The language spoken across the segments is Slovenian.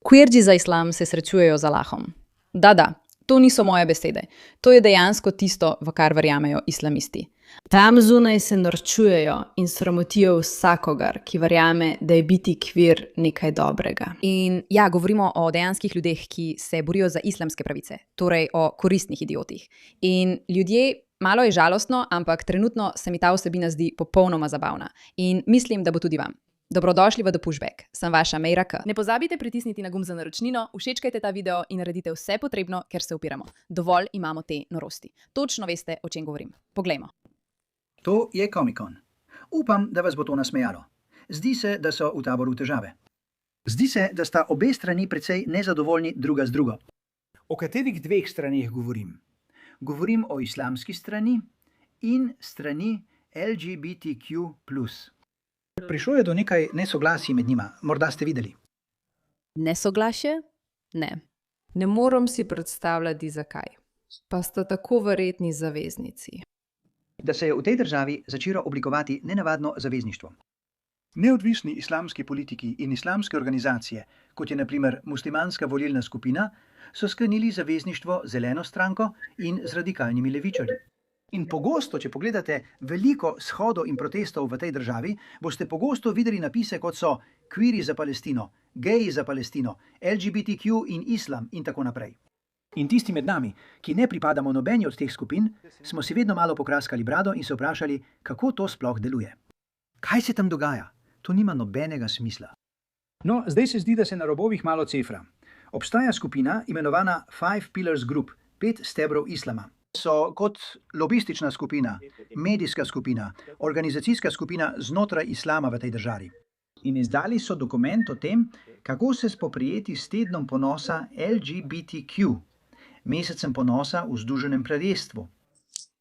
Queerdži za islam se srečujejo z Allahom. Da, to niso moje besede. To je dejansko tisto, v kar verjamejo islamisti. Tam zunaj se norčujejo in sramotijo vsakogar, ki verjame, da je biti kvir nekaj dobrega. In ja, govorimo o dejanskih ljudeh, ki se borijo za islamske pravice, torej o koristnih idiotih. In ljudje, malo je žalostno, ampak trenutno se mi ta vsebina zdi popolnoma zabavna. In mislim, da bo tudi vam. Dobrodošli v The Pushback, sem vaša Meira K. Ne pozabite pritisniti na gumb za naročnino, všečkajte ta video in naredite vse potrebno, ker se upiramo. Dovolj imamo te norosti. Točno veste, o čem govorim. Poglejmo. To je Comic-Con. Upam, da vas bo to nasmejalo. Zdi se, da so v taboru težave. Zdi se, da sta obe strani precej nezadovoljni druga z drugo. O katerih dveh straneh govorim? Govorim o islamski strani in strani LGBTQ+. Prišlo je do nekaj nesoglasij med njima, morda ste videli. Nesoglašje? Ne. Ne moram si predstavljati, zakaj. Pa sta tako verjetni zaveznici. Da se je v tej državi začelo oblikovati nenavadno zavezništvo. Neodvisni islamski politiki in islamske organizacije, kot je na primer Muslimanska volilna skupina, so sklenili zavezništvo z Zeleno stranko in z radikalnimi levičarji. In pogosto, če pogledate veliko shodov in protestov v tej državi, boste pogosto videli napise, kot so kviri za Palestino, geji za Palestino, LGBTQ in islam in tako naprej. In tisti med nami, ki ne pripadamo nobeni od teh skupin, smo si vedno malo pokraskali brado in se vprašali, kako to sploh deluje. Kaj se tam dogaja? To nima nobenega smisla. No, zdaj se zdi, da se na robovih malo cefra. Obstaja skupina imenovana Five Pillars Group, 5 stebrov islama. So kot lobistična skupina, medijska skupina, organizacijska skupina znotraj islama v tej državi. In izdali so dokument o tem, kako se spoprijeti s tednom ponosa LGBTQ, mesecem ponosa v Združenem kraljestvu.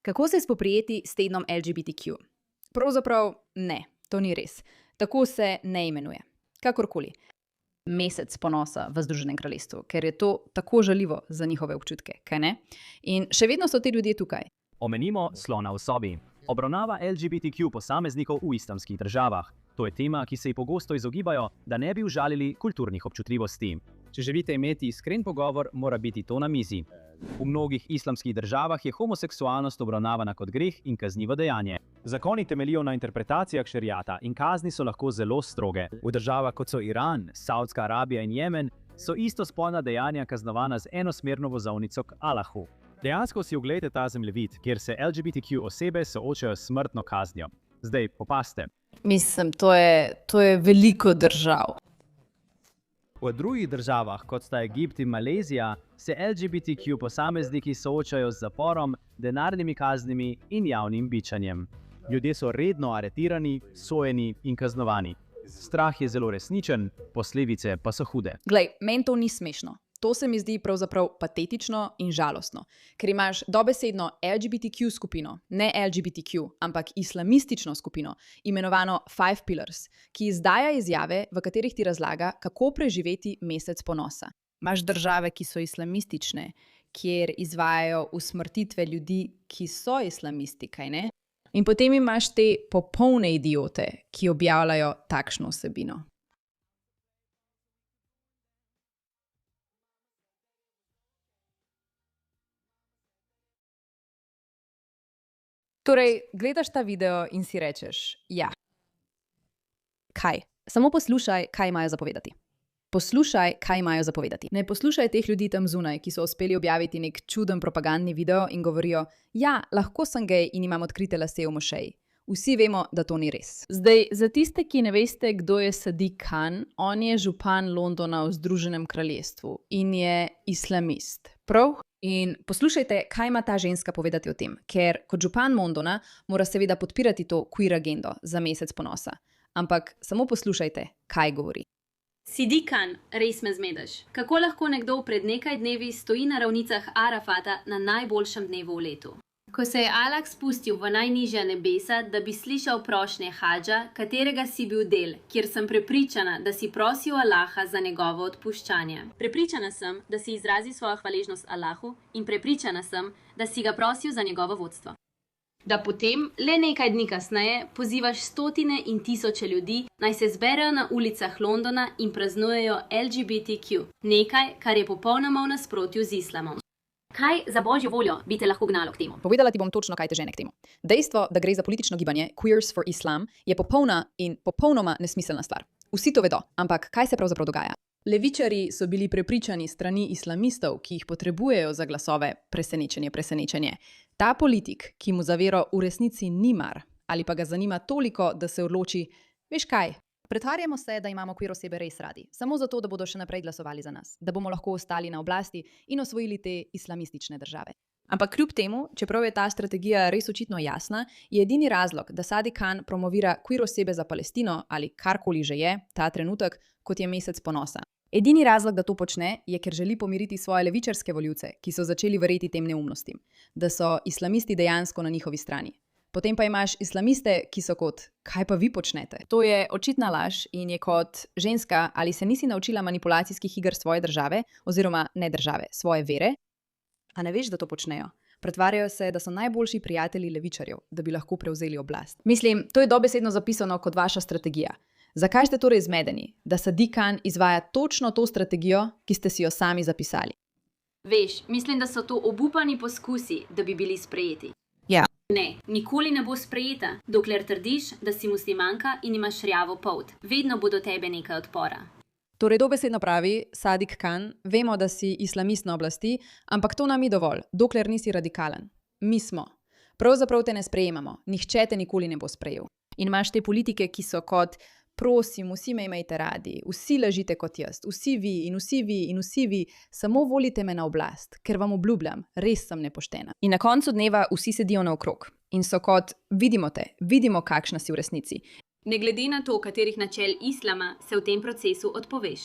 Kako se spoprijeti s tednom LGBTQ? Pravzaprav ne, to ni res. Tako se ne imenuje. Kakorkoli. Mesec ponosa v Združenem kraljestvu, ker je to tako žaljivo za njihove občutke, kaj ne? In še vedno so ti ljudje tukaj. Omenimo slona v sobi. Obravnava LGBTQ posameznikov v islamskih državah. To je tema, ki se ji pogosto izogibajo, da ne bi užalili kulturnih občutljivosti. Če želite imeti iskren pogovor, mora biti to na mizi. V mnogih islamskih državah je homoseksualnost obravnavana kot greh in kaznivo dejanje. Zakoni temeljijo na interpretacijah šeriata in kazni so lahko zelo stroge. V državah kot so Iran, Saudska Arabija in Jemen so istospolna dejanja kaznovana z enosmerno vozovnico k Allahu. Dejansko si oglejte ta zemljevid, kjer se LGBTQ osebe soočajo s smrtno kaznijo. Zdaj popazite. Mislim, to je veliko držav. V drugih državah, kot sta Egipt in Malezija, se LGBTQ posamezniki soočajo z zaporom, denarnimi kaznimi in javnim bičanjem. Ljudje so redno aretirani, sojeni in kaznovani. Strah je zelo resničen, posledice pa so hude. Glej, meni to ni smešno. To se mi zdi pravzaprav patetično in žalostno, ker imaš dobesedno LGBTQ skupino, ne LGBTQ, ampak islamistično skupino, imenovano Five Pillars, ki izdaja izjave, v katerih ti razlaga, kako preživeti mesec ponosa. Imaš države, ki so islamistične, kjer izvajajo usmrtitve ljudi, ki so islamisti, kaj ne? In potem imaš te popolne idiote, ki objavljajo takšno vsebino. Torej, gledaš ta video in si rečeš, ja. Kaj? Samo poslušaj, kaj imajo zapovedati. Poslušaj, kaj imajo zapovedati. Ne poslušaj teh ljudi tam zunaj, ki so uspeli objaviti nek čuden propagandni video in govorijo, ja, lahko sem gej in imam odkrite lase v mošeji. Vsi vemo, da to ni res. Zdaj, za tiste, ki ne veste, kdo je Sadiq Khan, on je župan Londona v Združenem kraljestvu in je islamist. Prav? In poslušajte, kaj ima ta ženska povedati o tem, ker kot župan Londona mora seveda podpirati to queer agendo za mesec ponosa. Ampak samo poslušajte, kaj govori. Sadiq Khan, res me zmedeš. Kako lahko nekdo pred nekaj dnevi stoji na ravnicah Arafata na najboljšem dnevu v letu? Ko se je Allah spustil v najnižja nebesa, da bi slišal prošnje Hadža, katerega si bil del, kjer sem prepričana, da si prosil Allaha za njegovo odpuščanje. Prepričana sem, da si izrazil svojo hvaležnost Allahu in prepričana sem, da si ga prosil za njegovo vodstvo. Da potem, le nekaj dni kasneje, pozivaš stotine in tisoče ljudi, naj se zberejo na ulicah Londona in praznujejo LGBTQ, nekaj, kar je popolnoma v nasprotju z islamom. Kaj za božjo voljo bi te lahko gnalo k temu? Povedala ti bom točno, kaj te žene k temu. Dejstvo, da gre za politično gibanje Queers for Islam, je popolna in popolnoma nesmiselna stvar. Vsi to vedo, ampak kaj se pravzaprav dogaja? Levičarji so bili prepričani strani islamistov, ki jih potrebujejo za glasove presenečenje. Ta politik, ki mu za vero v resnici ni mar, ali pa ga zanima toliko, da se odloči, veš kaj, pretvarjamo se, da imamo queer osebe res radi, samo zato, da bodo še naprej glasovali za nas, da bomo lahko ostali na oblasti in osvojili te islamistične države. Ampak kljub temu, čeprav je ta strategija res očitno jasna, je edini razlog, da Sadiq Khan promovira queer osebe za Palestino ali karkoli že je ta trenutek, kot je mesec ponosa. Edini razlog, da to počne, je, ker želi pomiriti svoje levičarske volivce, ki so začeli verjeti tem neumnostim, da so islamisti dejansko na njihovi strani. Potem pa imaš islamiste, ki so kot, kaj pa vi počnete? To je očitna laž in je kot ženska, ali se nisi naučila manipulacijskih iger svoje države, oziroma ne države, svoje vere? A ne veš, da to počnejo? Pretvarjajo se, da so najboljši prijatelji levičarjev, da bi lahko prevzeli oblast. Mislim, to je dobesedno zapisano kot vaša strategija. Zakaj ste torej zmedeni, da Sadiq Khan izvaja točno to strategijo, ki ste si jo sami zapisali? Veš, mislim, da so to obupani poskusi, da bi bili sprejeti. Ja. Ne, nikoli ne bo sprejeta, dokler trdiš, da si muslimanka in imaš rjavo polt. Vedno bo do tebe nekaj odpora. Torej dobesedno pravi Sadiq Khan, vemo, da si islamist na oblasti, ampak to nam ni dovolj, dokler nisi radikalen. Mi smo. Pravzaprav te ne sprejemamo, nihče te nikoli ne bo sprejel. In imaš te politike, ki so kot, prosim, vsi me imejte radi, vsi ležite kot jaz, vsi vi in vsi vi in vsi vi, samo volite me na oblast, ker vam obljubljam, res sem nepoštena. In na koncu dneva vsi sedijo naokrog in so kot, vidimo te, vidimo, kakšna si v resnici. Ne glede na to, katerih načel islama se v tem procesu odpoveš.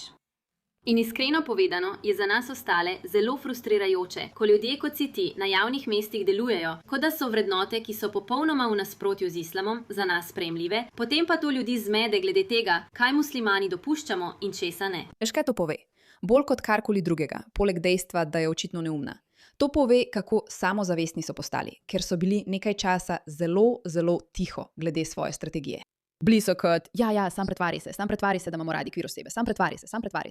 In iskreno povedano je za nas ostale zelo frustrirajoče, ko ljudje kot si ti na javnih mestih delujejo, kot da so vrednote, ki so popolnoma v nasprotju z islamom, za nas sprejemljive, potem pa to ljudi zmede glede tega, kaj muslimani dopuščamo in česa ne. Veš, kaj to pove? Bolj kot karkoli drugega, poleg dejstva, da je očitno neumna. To pove, kako samozavestni so postali, ker so bili nekaj časa zelo, zelo tiho glede svoje strategije. Bili so kot, sam pretvari se, da imamo radi queer osebe, sam pretvari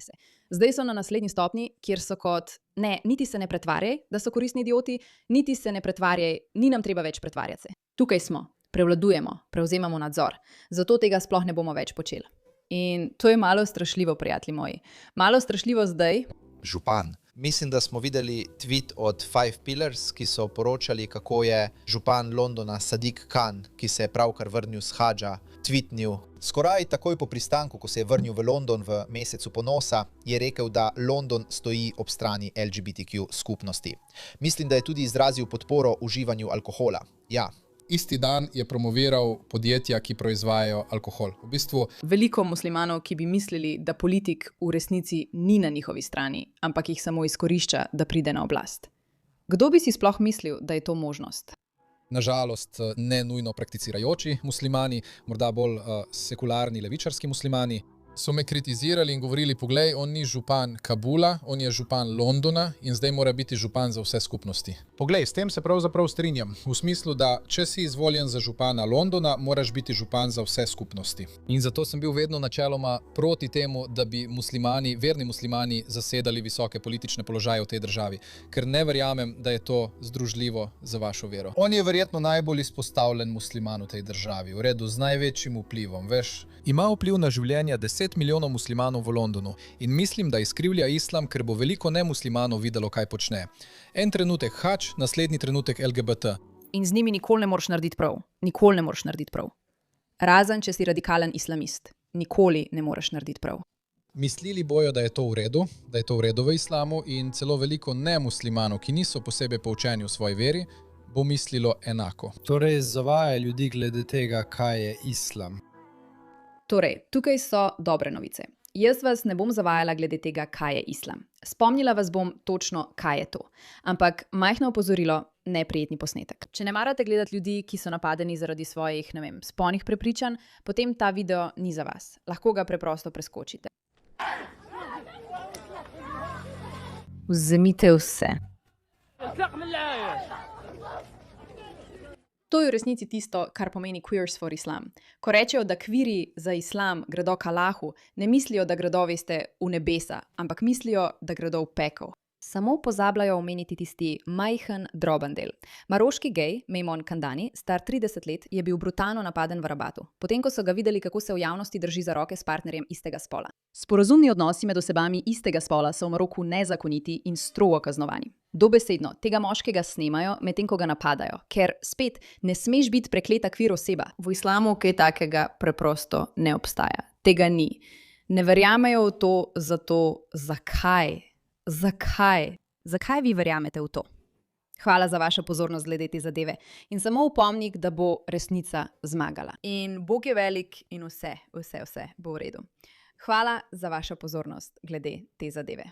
se. Zdaj so na naslednji stopni, kjer so kot, ne, niti se ne pretvarjaj, da so koristni idioti, niti se ne pretvarjaj, ni nam treba več pretvarjati se. Tukaj smo, prevladujemo, prevzemamo nadzor, zato tega sploh ne bomo več počeli. In to je malo strašljivo, prijatelji moji. Malo strašljivo zdaj. Župan. Mislim, da smo videli tweet od Five Pillars, ki so poročali, kako je župan Londona Sadiq Khan, ki se je pravkar vrnil s hadža, tweetnil. Skoraj takoj po pristanku, ko se je vrnil v London v mesecu ponosa, je rekel, da London stoji ob strani LGBTQ skupnosti. Mislim, da je tudi izrazil podporo uživanju alkohola. Ja. Isti dan je promoviral podjetja, ki proizvajajo alkohol. V bistvu veliko muslimanov, ki bi mislili, da politik v resnici ni na njihovi strani, ampak jih samo izkorišča, da pride na oblast. Kdo bi si sploh mislil, da je to možnost? Nažalost, ne nujno prakticirajoči muslimani, morda bolj sekularni levičarski muslimani, so me kritizirali in govorili, poglej, on ni župan Kabula, on je župan Londona in zdaj mora biti župan za vse skupnosti. Poglej, s tem se pravzaprav strinjam, v smislu, da če si izvoljen za župana Londona, moraš biti župan za vse skupnosti. In zato sem bil vedno načeloma proti temu, da bi muslimani, verni muslimani, zasedali visoke politične položaje v tej državi, ker ne verjamem, da je to združljivo za vašo vero. On je verjetno najbolj izpostavljen musliman v tej državi, v redu, z največjim vplivom, veš. Ima vpliv na življenje 10 milijonov muslimanov v Londonu in mislim, da izkrivlja islam, ker bo veliko nemuslimanov videlo, kaj počne. En trenutek hadž, naslednji trenutek LGBT. In z njimi nikoli ne moreš narediti prav. Nikoli ne moreš narediti prav. Razen, če si radikalen islamist. Nikoli ne moreš narediti prav. Mislili bojo, da je to v redu v islamu in celo veliko nemuslimanov, ki niso posebej poučeni v svoji veri, bo mislilo enako. Torej, zavaja ljudi glede tega, kaj je islam. Torej, tukaj so dobre novice. Jaz vas ne bom zavajala glede tega, kaj je islam. Spomnila vas bom točno, kaj je to. Ampak majhno opozorilo, neprijetni posnetek. Če ne marate gledati ljudi, ki so napadeni zaradi svojih, spolnih prepričanj, potem ta video ni za vas. Lahko ga preprosto preskočite. Vzemite vse. To je v resnici tisto, kar pomeni Queers for Islam. Ko rečejo, da kviri za islam gredo k Allahu, ne mislijo, da gredo, veste, v nebesa, ampak mislijo, da gredo v pekel. Samo pozabljajo omeniti tisti majhen, droben del. Maroški gej, Mejmon Kandani, star 30 let, je bil brutalno napaden v Rabatu, potem ko so ga videli, kako se v javnosti drži za roke s partnerjem istega spola. Sporazumni odnosi med osebami istega spola so v Maroku nezakoniti in strogo kaznovani. Dobesedno, tega moškega snemajo, medtem ko ga napadajo, ker spet ne smeš biti prekleta kvir oseba. V islamu kaj takega preprosto ne obstaja. Tega ni. Ne verjamejo v to, zato zakaj? Zakaj? Zakaj vi verjamete v to? Hvala za vašo pozornost glede te zadeve. In samo upomnik, da bo resnica zmagala. In Bog je velik in vse bo v redu. Hvala za vašo pozornost glede te zadeve.